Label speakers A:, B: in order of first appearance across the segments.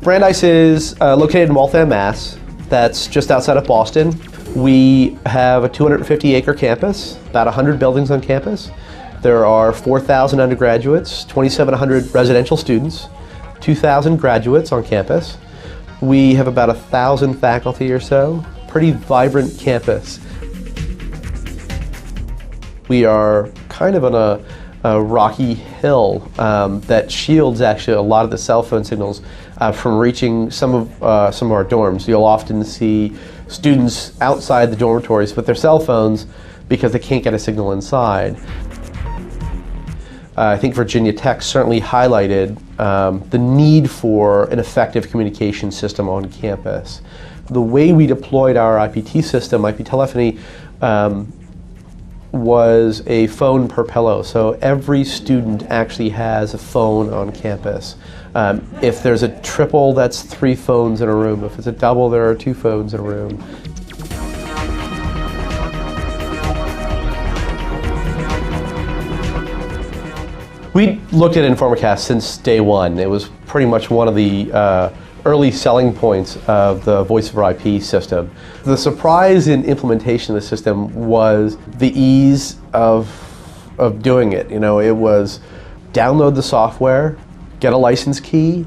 A: Brandeis is located in Waltham, Mass. That's just outside of Boston. We have a 250-acre campus, about 100 buildings on campus. There are 4,000 undergraduates, 2,700 residential students, 2,000 graduates on campus. We have about 1,000 faculty or so. Pretty vibrant campus. We are kind of on a rocky hill that shields actually a lot of the cell phone signals from reaching some of our dorms. You'll often see students outside the dormitories with their cell phones because they can't get a signal inside. I think Virginia Tech certainly highlighted the need for an effective communication system on campus. The way we deployed our IPT system, IP telephony, was a phone per pillow. So every student actually has a phone on campus. If there's a triple, that's 3 phones in a room. If it's a double, there are 2 phones in a room. We looked at InformaCast since day one. It was pretty much one of the early selling points of the voice over IP system. The surprise in implementation of the system was the ease of doing it. You know, it was download the software, get a license key,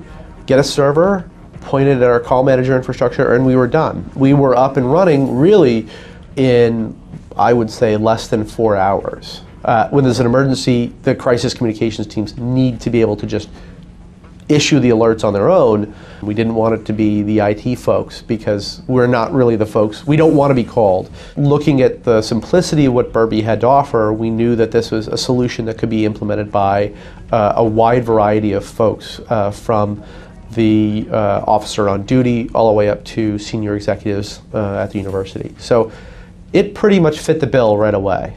A: get a server, point it at our call manager infrastructure, and we were done. We were up and running really in, I would say, less than 4 hours. When there's an emergency, the crisis communications teams need to be able to just issue the alerts on their own. We didn't want it to be the IT folks because we're not really the folks. We don't want to be called. Looking at the simplicity of what Burby had to offer, we knew that this was a solution that could be implemented by a wide variety of folks, from the officer on duty all the way up to senior executives at the university. So it pretty much fit the bill right away.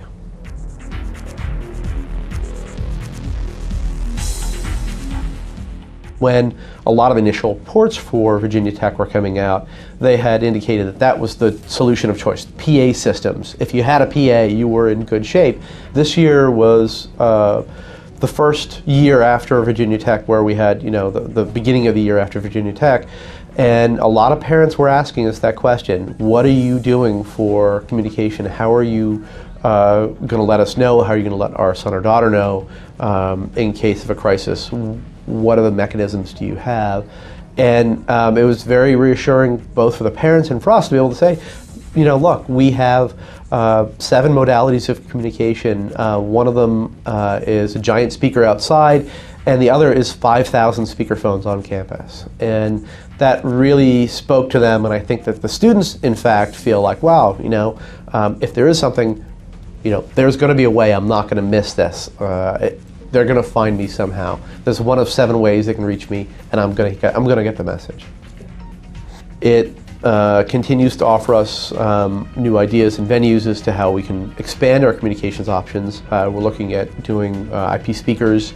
A: When a lot of initial reports for Virginia Tech were coming out, they had indicated that that was the solution of choice, PA systems. If you had a PA, you were in good shape. This year was the first year after Virginia Tech where we had, you know, the beginning of the year after Virginia Tech, and a lot of parents were asking us that question. What are you doing for communication? How are you going to let us know? How are you going to let our son or daughter know in case of a crisis? What are the mechanisms do you have? And it was very reassuring both for the parents and for us to be able to say, you know, look, we have 7 modalities of communication. One of them is a giant speaker outside, and the other is 5,000 speakerphones on campus. And that really spoke to them, and I think that the students, in fact, feel like, wow, you know, if there is something, you know, there's going to be a way I'm not going to miss this. They're going to find me somehow. There's one of 7 ways they can reach me, and I'm going to get the message. It continues to offer us new ideas and venues as to how we can expand our communications options. We're looking at doing IP speakers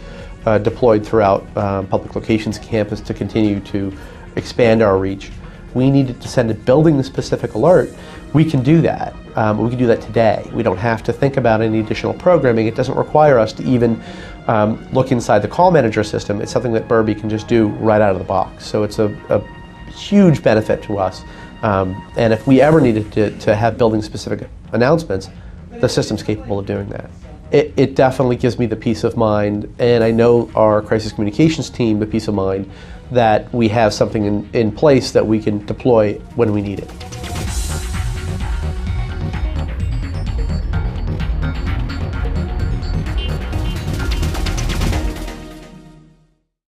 A: deployed throughout public locations campus to continue to expand our reach. We needed to send a building-specific alert. We can do that. We can do that today. We don't have to think about any additional programming. It doesn't require us to even look inside the call manager system. It's something that Burby can just do right out of the box. So it's a huge benefit to us. And if we ever needed to have building-specific announcements, the system's capable of doing that. It definitely gives me the peace of mind, and I know our crisis communications team the peace of mind that we have something in place that we can deploy when we need it.